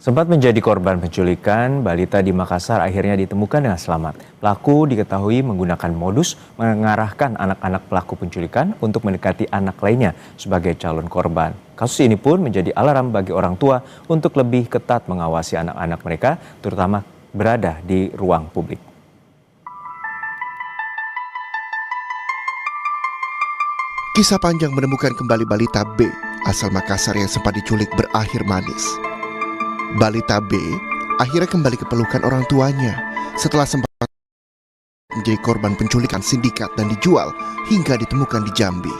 Sempat menjadi korban penculikan, balita di Makassar akhirnya ditemukan dengan selamat. Pelaku diketahui menggunakan modus mengarahkan anak-anak pelaku penculikan untuk mendekati anak lainnya sebagai calon korban. Kasus ini pun menjadi alarm bagi orang tua untuk lebih ketat mengawasi anak-anak mereka, terutama berada di ruang publik. Kisah panjang menemukan kembali balita B asal Makassar yang sempat diculik berakhir manis. Balita B akhirnya kembali ke pelukan orang tuanya setelah sempat menjadi korban penculikan sindikat dan dijual hingga ditemukan di Jambi.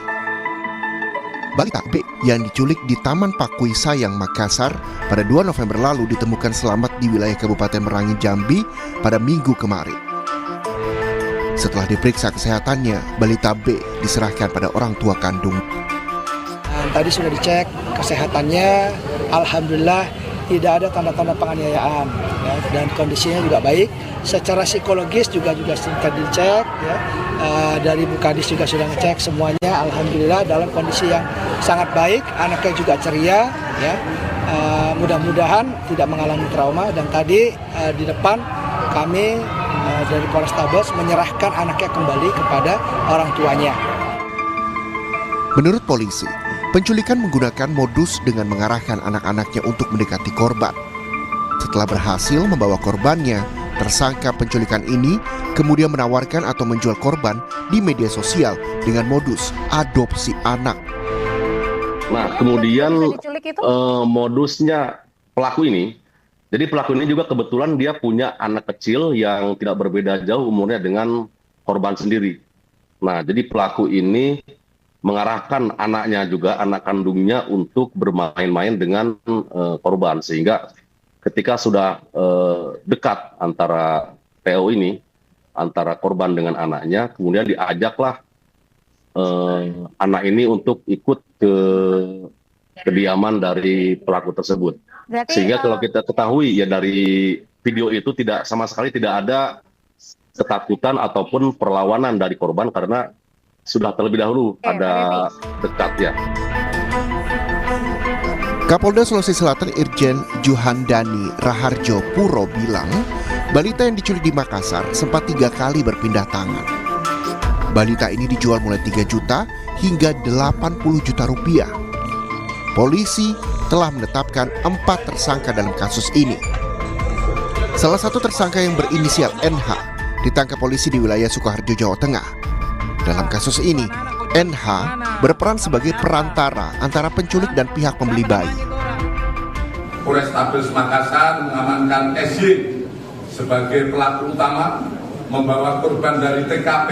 Balita B yang diculik di Taman Pakui Sayang, Makassar pada 2 November lalu ditemukan selamat di wilayah Kabupaten Merangin, Jambi pada Minggu kemarin. Setelah diperiksa kesehatannya, balita B diserahkan pada orang tua kandung. Tadi sudah dicek kesehatannya, alhamdulillah tidak ada tanda-tanda penganiayaan, ya, dan kondisinya juga baik. Secara psikologis juga sudah dicek, ya. Dari Bu Kadis juga sudah ngecek semuanya, alhamdulillah dalam kondisi yang sangat baik. Anaknya juga ceria, ya. Mudah-mudahan tidak mengalami trauma. Dan tadi di depan kami dari Polrestabes menyerahkan anaknya kembali kepada orang tuanya. Menurut polisi, penculikan menggunakan modus dengan mengarahkan anak-anaknya untuk mendekati korban. Setelah berhasil membawa korbannya, tersangka penculikan ini kemudian menawarkan atau menjual korban di media sosial dengan modus adopsi anak. Nah, kemudian modusnya pelaku ini, jadi pelaku ini juga kebetulan dia punya anak kecil yang tidak berbeda jauh umurnya dengan korban sendiri. Nah, jadi pelaku ini mengarahkan anaknya juga, anak kandungnya untuk bermain-main dengan korban. Sehingga ketika sudah dekat antara PO ini, antara korban dengan anaknya, kemudian diajaklah anak ini untuk ikut ke kediaman dari pelaku tersebut. Sehingga kalau kita ketahui ya dari video itu sama sekali tidak ada ketakutan ataupun perlawanan dari korban karena sudah terlebih dahulu ada dekat ya. Kapolda Sulawesi Selatan Irjen Juhandani Raharjo Puro bilang, balita yang diculik di Makassar sempat 3 kali berpindah tangan. Balita ini dijual mulai 3 juta hingga 80 juta rupiah. Polisi telah menetapkan 4 tersangka dalam kasus ini. Salah satu tersangka yang berinisial NH ditangkap polisi di wilayah Sukoharjo, Jawa Tengah. Dalam kasus ini, NH berperan sebagai perantara antara penculik dan pihak pembeli bayi. Polrestabes Makassar mengamankan SY sebagai pelaku utama, membawa korban dari TKP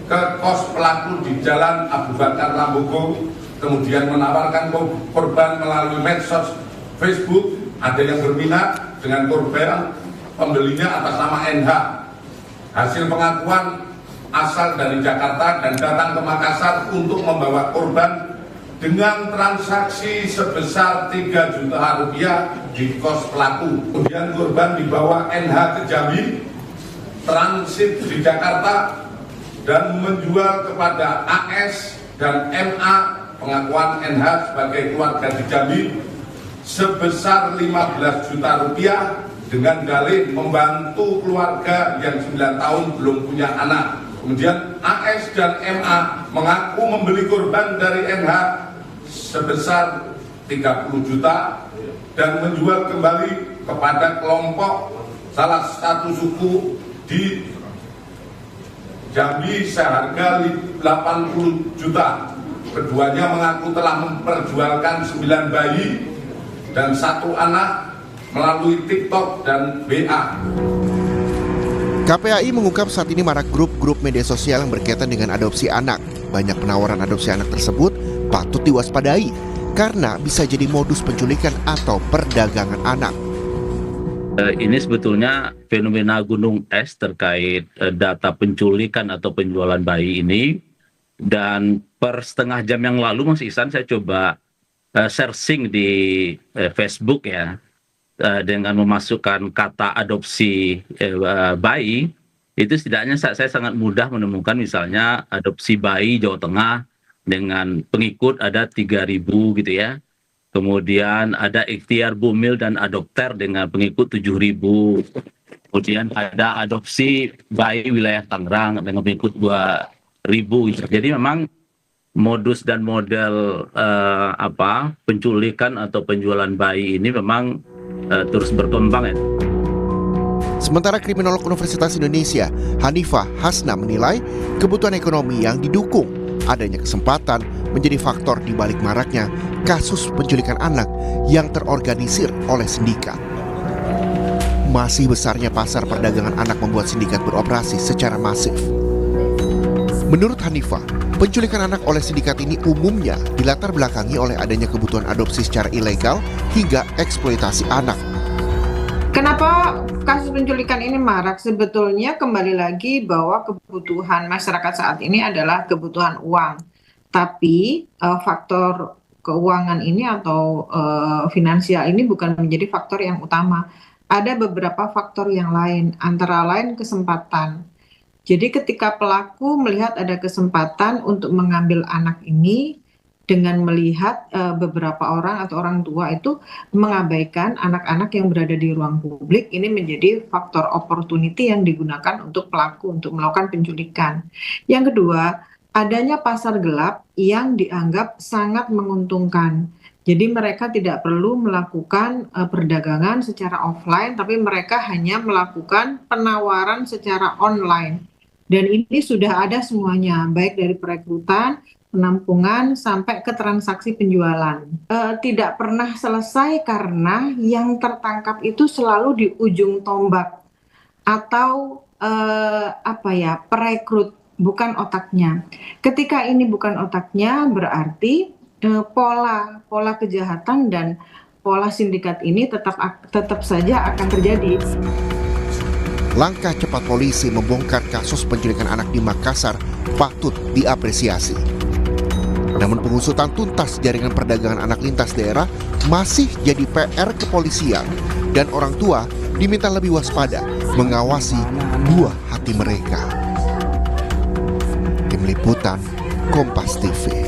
ke kos pelaku di Jalan Abu Bakar Lambogo, kemudian menawarkan korban melalui medsos Facebook. Ada yang berminat dengan korban, pembelinya atas nama NH. Hasil pengakuan asal dari Jakarta dan datang ke Makassar untuk membawa korban dengan transaksi sebesar 3 juta rupiah di kos pelaku. Kemudian korban dibawa NH ke Jambi, transit di Jakarta, dan menjual kepada AS dan MA, pengakuan NH sebagai keluarga di Jambi, sebesar 15 juta rupiah dengan dalih membantu keluarga yang 9 tahun belum punya anak. Kemudian AS dan MA mengaku membeli korban dari NH sebesar 30 juta dan menjual kembali kepada kelompok salah satu suku di Jambi seharga 80 juta. Keduanya mengaku telah memperjualkan 9 bayi dan 1 anak melalui TikTok dan WA. KPAI mengungkap saat ini marak grup-grup media sosial yang berkaitan dengan adopsi anak. Banyak penawaran adopsi anak tersebut patut diwaspadai karena bisa jadi modus penculikan atau perdagangan anak. Ini sebetulnya fenomena gunung es terkait data penculikan atau penjualan bayi ini. Dan per setengah jam yang lalu Mas Ihsan saya coba searching di Facebook ya. Dengan memasukkan kata adopsi bayi, itu setidaknya saya sangat mudah menemukan misalnya adopsi bayi Jawa Tengah dengan pengikut ada 3.000 gitu ya. Kemudian ada Ikhtiar Bumil dan Adopter dengan pengikut 7.000. Kemudian ada adopsi bayi wilayah Tangerang dengan pengikut 2.000. Jadi memang modus dan model penculikan atau penjualan bayi ini memang terus berkembang ya. Sementara kriminolog Universitas Indonesia, Hanifah Hasna menilai kebutuhan ekonomi yang didukung adanya kesempatan menjadi faktor di balik maraknya kasus penculikan anak yang terorganisir oleh sindikat. Masih besarnya pasar perdagangan anak membuat sindikat beroperasi secara masif. Menurut Hanifah, penculikan anak oleh sindikat ini umumnya dilatar belakangi oleh adanya kebutuhan adopsi secara ilegal hingga eksploitasi anak. Kenapa kasus penculikan ini marak? Sebetulnya kembali lagi bahwa kebutuhan masyarakat saat ini adalah kebutuhan uang. Tapi faktor keuangan ini atau finansial ini bukan menjadi faktor yang utama. Ada beberapa faktor yang lain, antara lain kesempatan. Jadi ketika pelaku melihat ada kesempatan untuk mengambil anak ini, dengan melihat beberapa orang atau orang tua itu mengabaikan anak-anak yang berada di ruang publik, ini menjadi faktor opportunity yang digunakan untuk pelaku untuk melakukan penculikan. Yang kedua, adanya pasar gelap yang dianggap sangat menguntungkan. Jadi mereka tidak perlu melakukan perdagangan secara offline, tapi mereka hanya melakukan penawaran secara online. Dan ini sudah ada semuanya, baik dari perekrutan, penampungan, sampai ke transaksi penjualan. Tidak pernah selesai karena yang tertangkap itu selalu di ujung tombak atau perekrut, bukan otaknya. Ketika ini bukan otaknya, berarti pola kejahatan dan pola sindikat ini tetap saja akan terjadi. Langkah cepat polisi membongkar kasus penculikan anak di Makassar patut diapresiasi. Namun pengusutan tuntas jaringan perdagangan anak lintas daerah masih jadi PR kepolisian dan orang tua diminta lebih waspada mengawasi buah hati mereka. Tim Liputan, Kompas TV.